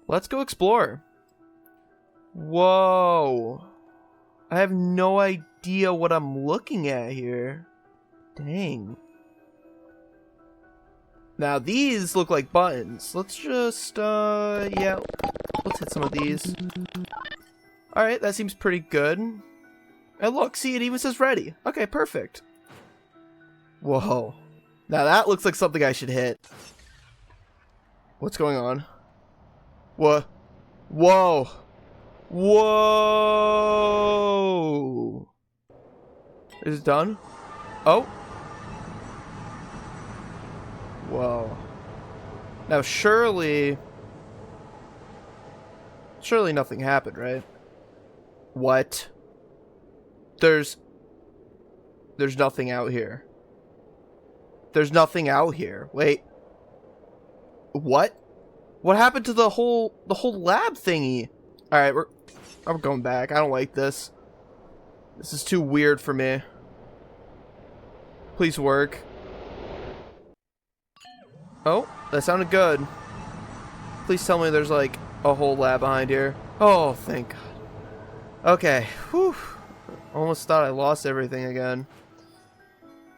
let's go explore. Whoa. I have no idea what I'm looking at here. Dang. Now these look like buttons. Let's just, yeah, let's hit some of these. Alright, that seems pretty good. And look, see, it even says ready. Okay, perfect. Whoa. Now that looks like something I should hit. What's going on? What? Whoa. Whoa. Is it done? Oh. Whoa. Now surely nothing happened, right? What? There's nothing out here. There's nothing out here. Wait. What? What happened to the whole lab thingy? All right, I'm going back. I don't like this. This is too weird for me. Please work. Oh, that sounded good. Please tell me there's like a whole lab behind here. Oh, thank God. Okay. Whew. Almost thought I lost everything again.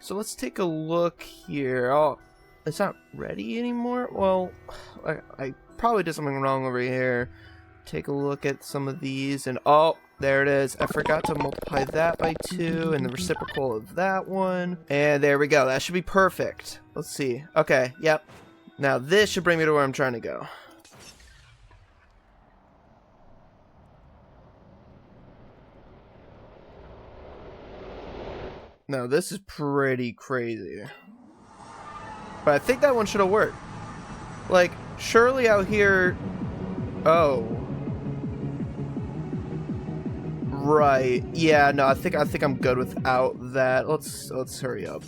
So let's take a look here. Oh, it's not ready anymore? Well, I probably did something wrong over here. Take a look at some of these and oh, there it is. I forgot to multiply that by 2 and the reciprocal of that one. And there we go. That should be perfect. Let's see. Okay, yep. Now this should bring me to where I'm trying to go. Now this is pretty crazy. But I think that one should have worked. Like, surely out here... Oh. Right. Yeah, no, I think I'm good without that. Let's hurry up.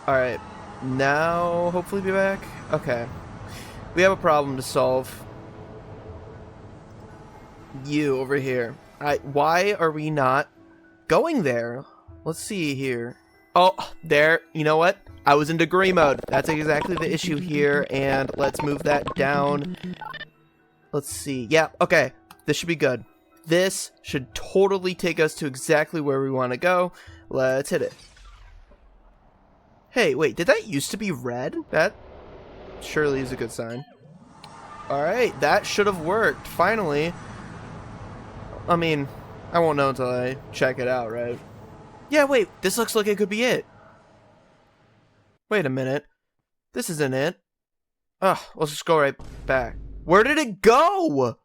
Alright. Now hopefully be back. Okay. We have a problem to solve. You over here. Why are we not going there? Let's see here. Oh, there. You know what? I was in degree mode. That's exactly the issue here. And let's move that down. Let's see. Yeah, okay. This should be good. This should totally take us to exactly where we want to go. Let's hit it. Hey, wait. Did that used to be red? That surely is a good sign. Alright, that should have worked. Finally. I mean, I won't know until I check it out, right? Yeah, wait. This looks like it could be it. Wait a minute. This isn't it. Ugh, let's just go right back. Where did it go?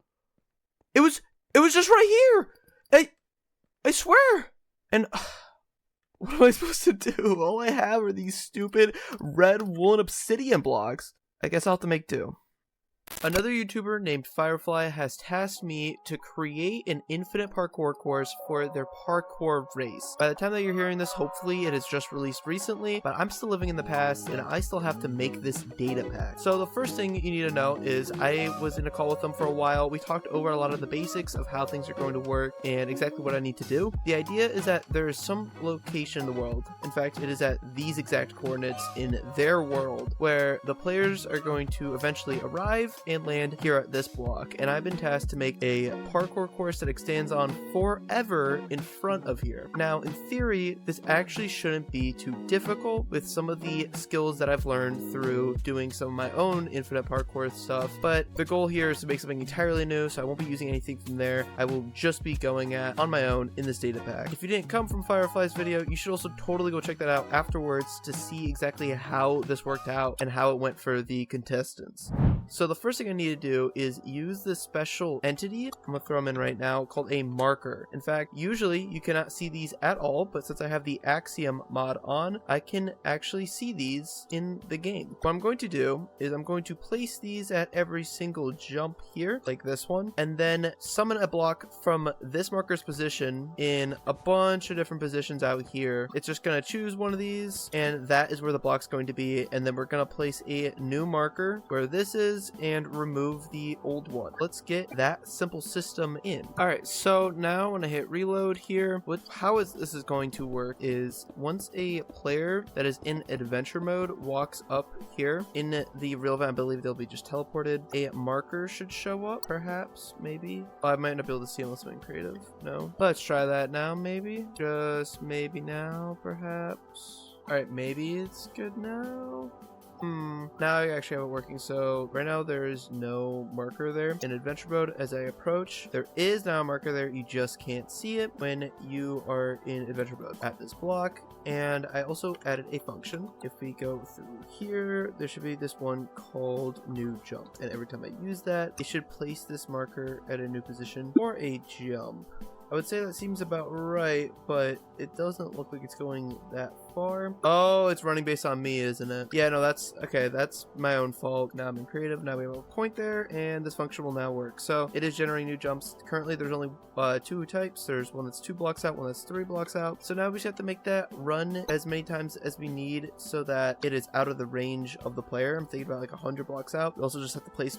It was just right here. I swear. And what am I supposed to do? All I have are these stupid red woolen obsidian blocks. I guess I'll have to make do. Another YouTuber named FireFly has tasked me to create an infinite parkour course for their parkour race. By the time that you're hearing this, hopefully it is just released recently, but I'm still living in the past and I still have to make this data pack. So the first thing you need to know is I was in a call with them for a while. We talked over a lot of the basics of how things are going to work and exactly what I need to do. The idea is that there is some location in the world. In fact, it is at these exact coordinates in their world where the players are going to eventually arrive and land here at this block, and I've been tasked to make a parkour course that extends on forever in front of here. Now, in theory, this actually shouldn't be too difficult with some of the skills that I've learned through doing some of my own infinite parkour stuff, but the goal here is to make something entirely new, so I won't be using anything from there. I will just be going at on my own in this data pack. If you didn't come from FireFly's video, you should also totally go check that out afterwards to see exactly how this worked out and how it went for the contestants. So the first thing I need to do is use this special entity, I'm gonna throw them in right now, called a marker. In fact, usually you cannot see these at all, but since I have the Axiom mod on, I can actually see these in the game. What I'm going to do is I'm going to place these at every single jump here, like this one, and then summon a block from this marker's position in a bunch of different positions out here. It's just gonna choose one of these, and that is where the block's going to be, and then we're gonna place a new marker where this is, is and remove the old one. Let's get that simple system in. All right, so now when I hit reload here, how this is going to work is once a player that is in adventure mode walks up here in the real event, I believe they'll be just teleported, a marker should show up, perhaps, maybe. Oh, I might not be able to see unless I'm in creative. No. Let's try that now, maybe. Just maybe now, perhaps. All right, maybe it's good now. Now I actually have it working. So right now there is no marker there in adventure mode. As I approach, there is now a marker there. You just can't see it when you are in adventure mode at this block. And I also added a function. If we go through here, there should be this one called new jump. And every time I use that, it should place this marker at a new position for a jump. I would say that seems about right, but it doesn't look like it's going that far. Oh, it's running based on me, isn't it? Yeah, no, that's okay. That's my own fault. Now I'm in creative. Now we have a point there, and this function will now work. So it is generating new jumps. Currently, there's only 2 types. There's one that's 2 blocks out, one that's 3 blocks out. So now we just have to make that run as many times as we need so that it is out of the range of the player. I'm thinking about like 100 blocks out. We also just have to place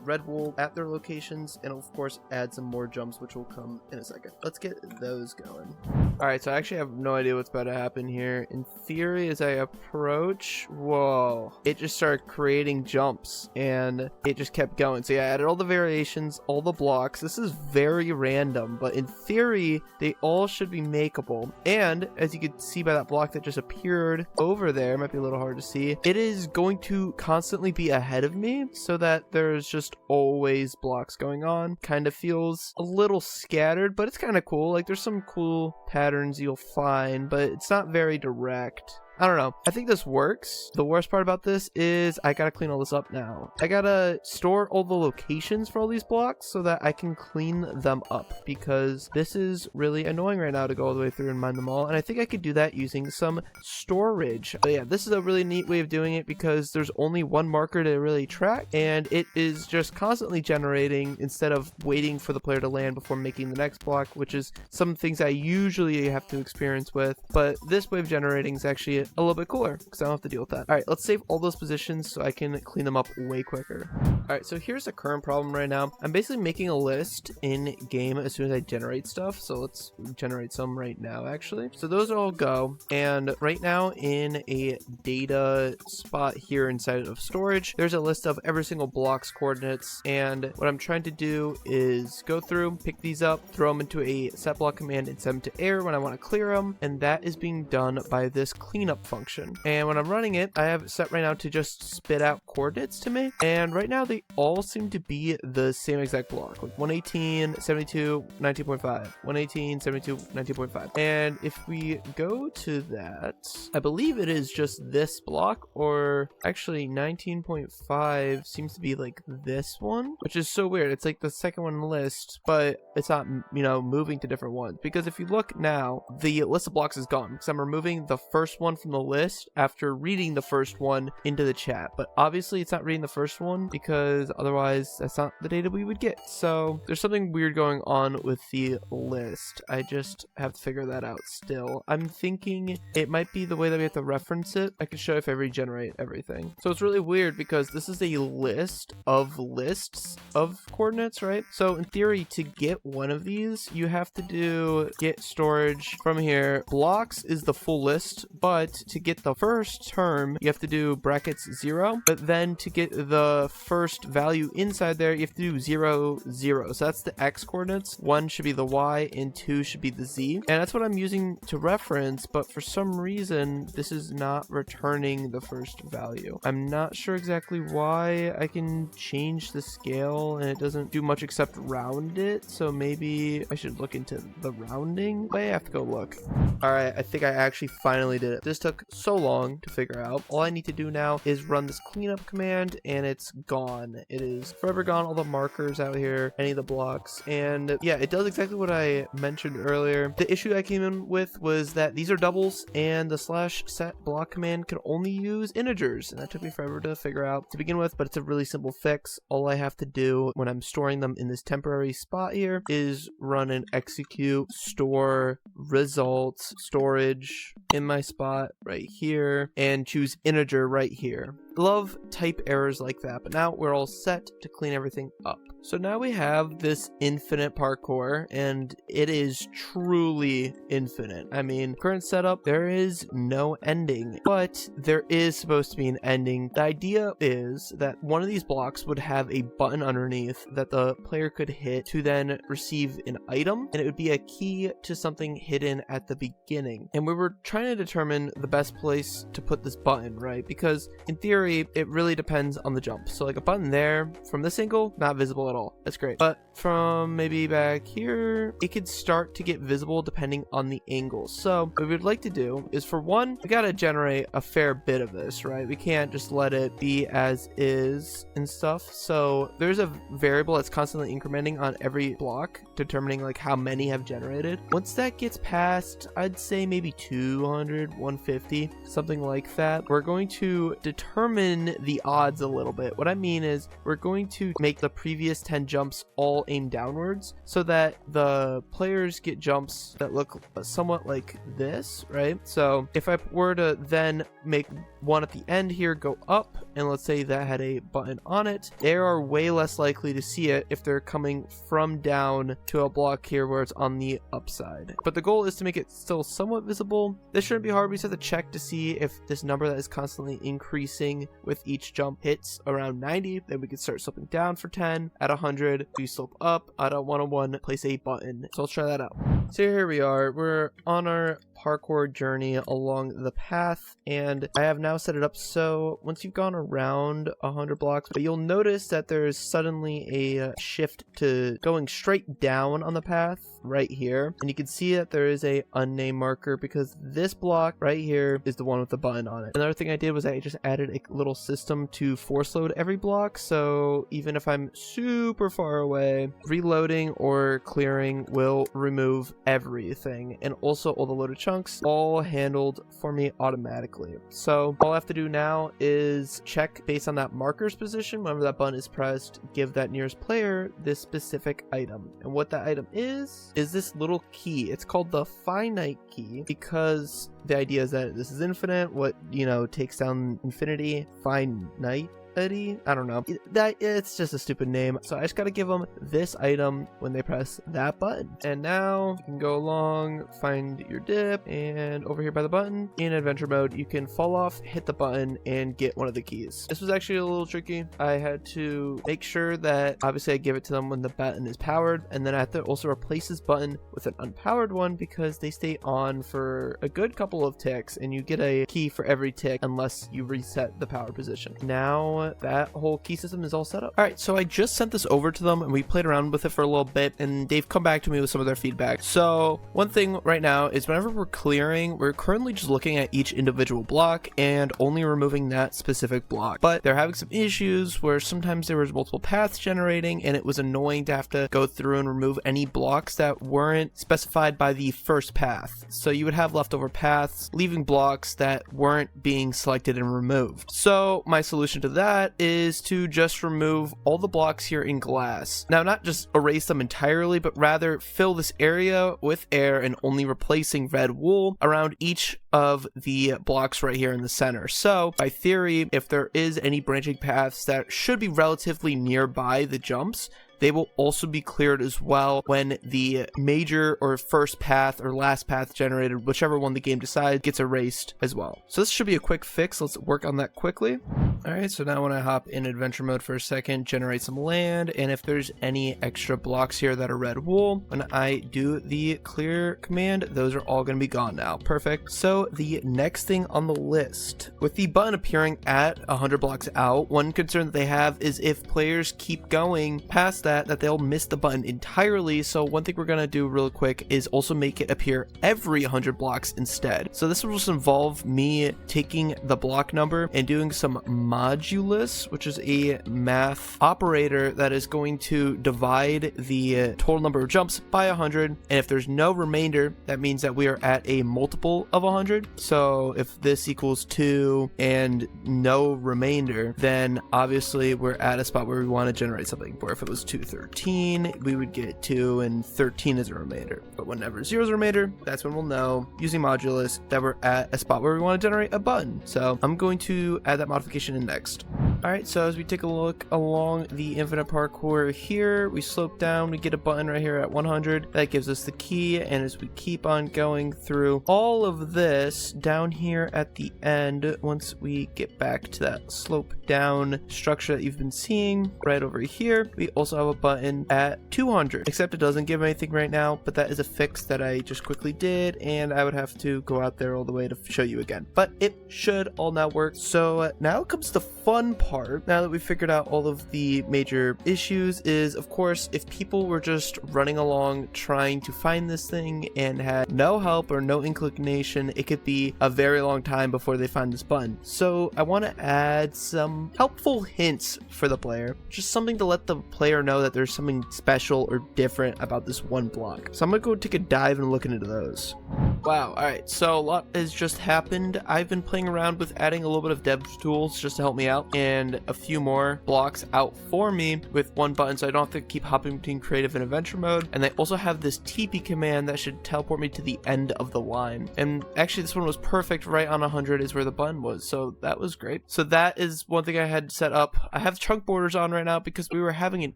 red wool at their locations, and of course add some more jumps, which will come in a second. Let's get those going. All right, so I actually have no idea what's about to happen here. In theory, as I approach, whoa, it just started creating jumps and it just kept going. So yeah, I added all the variations, all the blocks. This is very random, but in theory, they all should be makeable. And as you can see by that block that just appeared over there, might be a little hard to see, it is going to constantly be ahead of me so that there's just always blocks going on. Kind of feels a little scattered, but it's kind of cool. Like there's some cool patterns you'll find, but it's not very direct. I don't know. I think this works. The worst part about this is I gotta clean all this up now. I gotta store all the locations for all these blocks so that I can clean them up, because this is really annoying right now to go all the way through and mine them all. And I think I could do that using some storage. But yeah, this is a really neat way of doing it because there's only one marker to really track, and it is just constantly generating instead of waiting for the player to land before making the next block, which is some things I usually have to experience with. But this way of generating is actually a little bit cooler because I don't have to deal with that. All right, let's save all those positions so I can clean them up way quicker. All right, so here's the current problem right now. I'm basically making a list in game as soon as I generate stuff. So let's generate some right now, actually. So those all go. And right now in a data spot here inside of storage, there's a list of every single block's coordinates. And what I'm trying to do is go through, pick these up, throw them into a set block command and send them to error when I want to clear them. And that is being done by this cleanup function. And when I'm running it, I have it set right now to just spit out coordinates to me. And right now they all seem to be the same exact block, like 118, 72, 19.5, 118, 72, 19.5. And if we go to that, I believe it is just this block, or actually 19.5 seems to be like this one, which is so weird. It's like the second one on the list, but it's not, you know, moving to different ones. Because if you look now, the list of blocks is gone because I'm removing the first one from the list after reading the first one into the chat. But obviously it's not reading the first one because otherwise that's not the data we would get. So there's something weird going on with the list. I just have to figure that out still. I'm thinking it might be the way that we have to reference it. I can show if I regenerate everything. So it's really weird because this is a list of lists of coordinates, right? So in theory, to get one of these, you have to do get storage from here. Blocks is the full list, but to get the first term, you have to do brackets 0. But then to get the first value inside there, you have to do 0, 0. So that's the X coordinates. 1 should be the Y and 2 should be the Z. And that's what I'm using to reference, but for some reason, this is not returning the first value. I'm not sure exactly why. I can change the scale and it doesn't do much except round it. So maybe I should look into the rounding way. I have to go look. All right, I think I actually finally did it. This took so long to figure out. All I need to do now is run this cleanup command and it's gone. It is forever gone. All the markers out here, any of the blocks. And yeah, it does exactly what I mentioned earlier. The issue I came in with was that these are doubles and the /set block command can only use integers. And that took me forever to figure out to begin with, but it's a really simple fix. All I have to do when I'm storing them in this temporary spot here is run and execute store results storage in my spot right here and choose integer right here. love type errors like that, but now we're all set to clean everything up. So now we have this infinite parkour, and it is truly infinite. I mean, current setup, there is no ending, but there is supposed to be an ending. The idea is that one of these blocks would have a button underneath that the player could hit to then receive an item, and it would be a key to something hidden at the beginning. And we were trying to determine the best place to put this button, right? Because in theory, it really depends on the jump. So like a button there from this angle, not visible at all. That's great. But from maybe back here, it could start to get visible depending on the angle. So what we'd like to do is, for one, we gotta generate a fair bit of this, right? We can't just let it be as is and stuff. So there's a variable that's constantly incrementing on every block, determining like how many have generated. Once that gets past, I'd say maybe 200, 150, something like that, we're going to determine the odds a little bit. What I mean is we're going to make the previous 10 jumps all aim downwards so that the players get jumps that look somewhat like this, right? So if I were to then make one at the end here go up, and let's say that had a button on it, they are way less likely to see it if they're coming from down to a block here where it's on the upside. But the goal is to make it still somewhat visible. This shouldn't be hard. We just have to check to see if this number that is constantly increasing with each jump hits around 90, then we can start sloping down for 10. At 100, we slope up. At a 101, place a button. So let's try that out. So here we are. We're on our parkour journey along the path, and I have now set it up so once you've gone around 100 blocks, but you'll notice that there's suddenly a shift to going straight down on the path right here, and you can see that there is a unnamed marker because this block right here is the one with the button on it. Another thing I did was I just added a little system to force load every block, so even if I'm super far away, reloading or clearing will remove everything, and also all the loaded chunks all handled for me automatically. So all I have to do now is check based on that marker's position. Whenever that button is pressed, give that nearest player this specific item, and what that item is this little key. It's called the Finite key because the idea is that this is infinite. What, you know, takes down infinity. Finite. I don't know. It's just a stupid name. So I just gotta give them this item when they press that button. And now you can go along, find your dip, and over here by the button, in adventure mode, you can fall off, hit the button, and get one of the keys. This was actually a little tricky. I had to make sure that obviously I give it to them when the button is powered, and then I have to also replace this button with an unpowered one because they stay on for a good couple of ticks, and you get a key for every tick unless you reset the power position. Now that whole key system is all set up. All right, so I just sent this over to them and we played around with it for a little bit, and they've come back to me with some of their feedback. So one thing right now is whenever we're clearing, we're currently just looking at each individual block and only removing that specific block. But they're having some issues where sometimes there was multiple paths generating, and it was annoying to have to go through and remove any blocks that weren't specified by the first path. So you would have leftover paths, leaving blocks that weren't being selected and removed. So my solution to that is to just remove all the blocks here in glass. Now, not just erase them entirely, but rather fill this area with air and only replacing red wool around each of the blocks right here in the center. So by theory, if there is any branching paths that should be relatively nearby the jumps, they will also be cleared as well when the major or first path or last path generated, whichever one the game decides, gets erased as well. So this should be a quick fix. Let's work on that quickly. All right, so now when I hop in adventure mode for a second, generate some land, and if there's any extra blocks here that are red wool, when I do the clear command, those are all going to be gone now. Perfect. So the next thing on the list, with the button appearing at 100 blocks out, one concern that they have is if players keep going past that they'll miss the button entirely. So one thing we're going to do real quick is also make it appear every 100 blocks instead. So this will just involve me taking the block number and doing some modulus, which is a math operator that is going to divide the total number of jumps by 100, and if there's no remainder, that means that we are at a multiple of 100. So if this equals 2 and no remainder, then obviously we're at a spot where we want to generate something. Or if it was to 13, we would get 2 and 13 as a remainder. But whenever 0 is a remainder, that's when we'll know using modulus that we're at a spot where we want to generate a button. So I'm going to add that modification in next. Alright, so as we take a look along the infinite parkour here, we slope down, we get a button right here at 100. That gives us the key, and as we keep on going through all of this, down here at the end, once we get back to that slope down structure that you've been seeing right over here, we also have a button at 200, except it doesn't give anything right now, but that is a fix that I just quickly did, and I would have to go out there all the way to show you again, but it should all now work. So now comes the fun part. Now that we've figured out all of the major issues, is of course if people were just running along trying to find this thing and had no help or no inclination, it could be a very long time before they find this button. So I want to add some helpful hints for the player, just something to let the player know that there's something special or different about this one block. So I'm gonna go take a dive and look into those. Wow, alright, so a lot has just happened. I've been playing around with adding a little bit of dev tools just to help me out, and a few more blocks out for me with one button, so I don't have to keep hopping between creative and adventure mode. And they also have this TP command that should teleport me to the end of the line. And actually this one was perfect, right on 100 is where the button was, so that was great. So that is one thing I had set up. I have chunk borders on right now because we were having an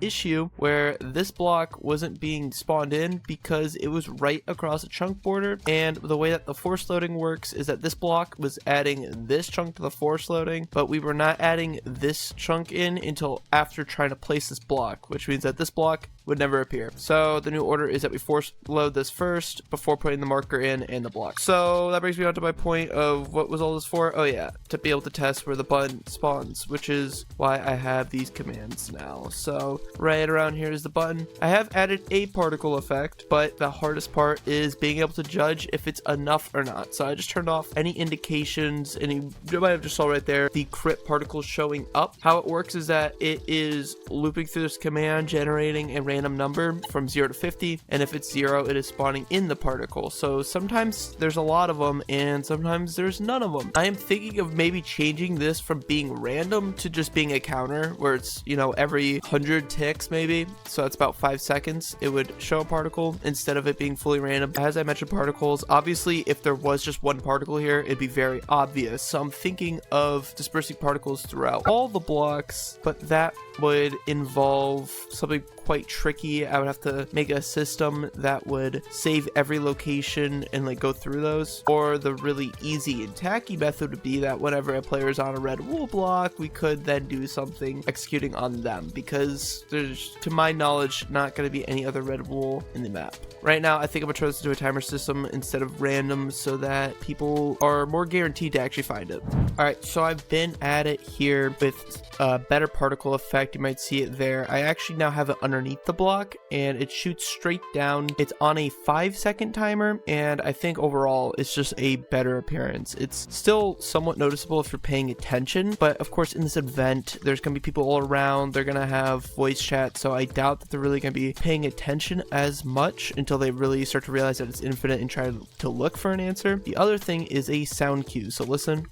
issue where this block wasn't being spawned in because it was right across a chunk border, and the way that the force loading works is that this block was adding this chunk to the force loading, but we were not adding this chunk in until after trying to place this block, which means that this block would never appear. So the new order is that we force load this first before putting the marker in and the block. So that brings me on to my point of what was all this for. Oh yeah, to be able to test where the button spawns, which is why I have these commands now. So right around here is the button. I have added a particle effect, but the hardest part is being able to judge if it's enough or not. So I just turned off any indications, and you might have just saw right there the crit particles showing up. How it works is that it is looping through this command, generating a random number from 0 to 50, and if it's 0, it is spawning in the particle. So sometimes there's a lot of them and sometimes there's none of them. I am thinking of maybe changing this from being random to just being a counter where it's, you know, every 100 ticks maybe, so it's about 5 seconds it would show a particle instead of it being fully random. As I mentioned, particles, obviously if there was just one particle here it'd be very obvious, so I'm thinking of dispersing particles throughout all the blocks, but that would involve something quite tricky. I would have to make a system that would save every location and like go through those, or the really easy and tacky method would be that whenever a player is on a red wool block, we could then do something executing on them, because there's, to my knowledge, not going to be any other red wool in the map. Right now, I think I'm going to try this to do a timer system instead of random so that people are more guaranteed to actually find it. Alright, so I've been at it here with a better particle effect. You might see it there. I actually now have it underneath the block and it shoots straight down. It's on a 5-second timer, and I think overall it's just a better appearance. It's still somewhat noticeable if you're paying attention, but of course in this event there's going to be people all around. They're going to have voice chat, so I doubt that they're really going to be paying attention as much until they really start to realize that it's infinite and try to look for an answer. The other thing is a sound cue, so listen.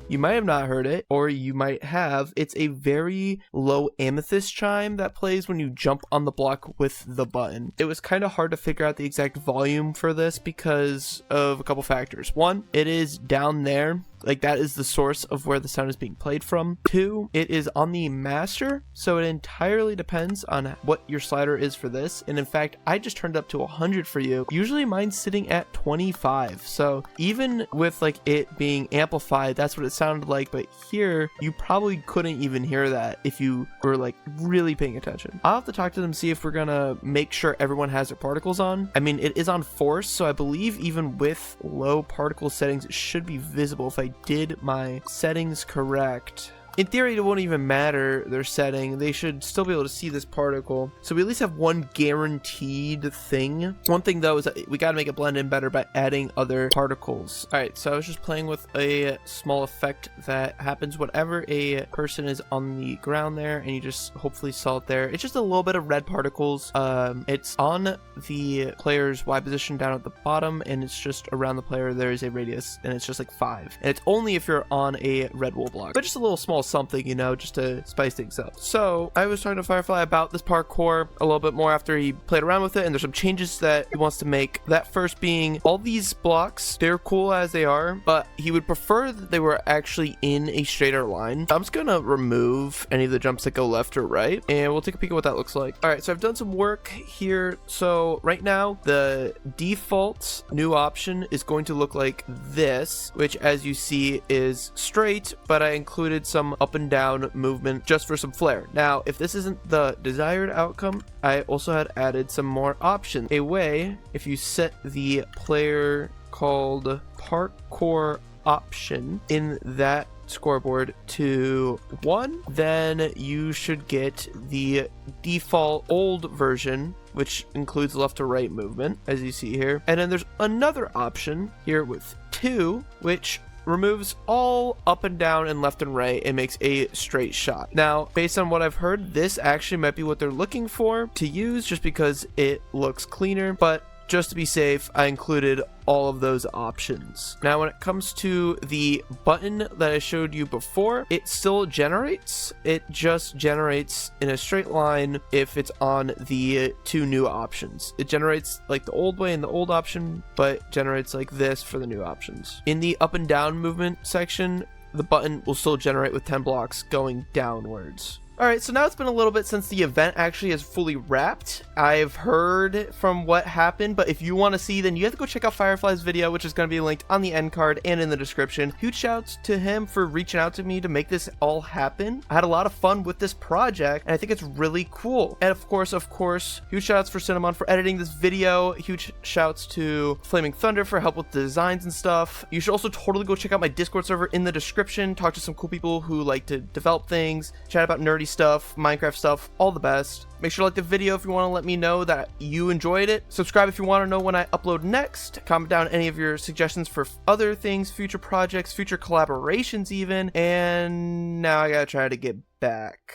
You might have not heard it, or you might have. It's a very low amethyst chime that plays when you jump on the block with the button. It was kind of hard to figure out the exact volume for this because of a couple factors. One, it is down there. Like, that is the source of where the sound is being played from. 2, it is on the master, so it entirely depends on what your slider is for this. And in fact, I just turned up to 100 for you. Usually mine's sitting at 25. So even with like it being amplified, that's what it sounded like. But here, you probably couldn't even hear that if you were like really paying attention. I'll have to talk to them, see if we're gonna make sure everyone has their particles on. I mean, it is on force, so I believe even with low particle settings, it should be visible if I did my settings correct. in theory, it won't even matter their setting. They should still be able to see this particle. So we at least have one guaranteed thing. One thing though is that we got to make it blend in better by adding other particles. All right, so I was just playing with a small effect that happens whenever a person is on the ground there, and you just hopefully saw it there. It's just a little bit of red particles. It's on the player's Y position down at the bottom, and it's just around the player there is a radius, and it's just like 5. And it's only if you're on a red wool block, but just a little small something, you know, just to spice things up. So I was talking to FireFly about this parkour a little bit more after he played around with it, and there's some changes that he wants to make. That first being all these blocks, they're cool as they are, but he would prefer that they were actually in a straighter line. I'm just gonna remove any of the jumps that go left or right, and we'll take a peek at what that looks like. All right, so I've done some work here. So right now the default new option is going to look like this, which as you see is straight, but I included some up and down movement just for some flair. Now if this isn't the desired outcome, I also had added some more options. A way, if you set the player called Parkour option in that scoreboard to 1, then you should get the default old version, which includes left to right movement, as you see here. And then there's another option here with 2, which removes all up and down and left and right and makes a straight shot. Now, based on what I've heard, this actually might be what they're looking for to use just because it looks cleaner, but just to be safe, I included all of those options. Now, when it comes to the button that I showed you before, it still generates. It just generates in a straight line if it's on the 2 new options. It generates like the old way in the old option, but generates like this for the new options. In the up and down movement section, the button will still generate with 10 blocks going downwards. Alright, so now it's been a little bit since the event actually is fully wrapped. I've heard from what happened, but if you want to see, then you have to go check out FireFly's video, which is going to be linked on the end card and in the description. Huge shouts to him for reaching out to me to make this all happen. I had a lot of fun with this project, and I think it's really cool. And of course, huge shouts for Cinnamon for editing this video. Huge shouts to Flaming Thunder for help with the designs and stuff. You should also totally go check out my Discord server in the description. Talk to some cool people who like to develop things, chat about nerdy stuff, Minecraft stuff, all the best. Make sure to like the video if you want to let me know that you enjoyed it. Subscribe if you want to know when I upload next. Comment down any of your suggestions for other things, future projects, future collaborations even. And now I gotta try to get back.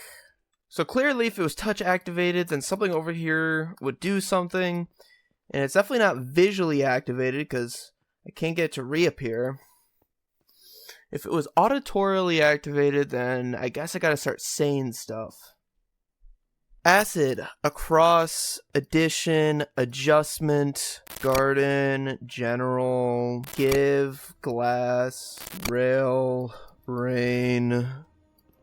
So clearly if it was touch activated, then something over here would do something. And it's definitely not visually activated because I can't get it to reappear. If it was auditorially activated, then I guess I gotta start saying stuff. Acid, across, addition, adjustment, garden, general, give, glass, rail, rain,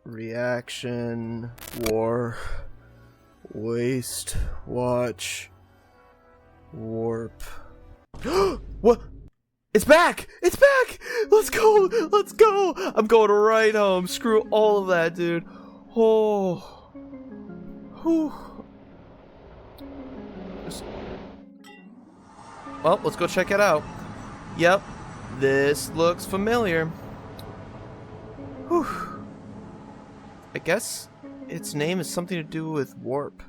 reaction, war, waste, watch, warp. What? It's back! It's back! Let's go! Let's go! I'm going right home. Screw all of that, dude. Oh. Whew. Well, let's go check it out. Yep. This looks familiar. Whew. I guess its name is something to do with warp.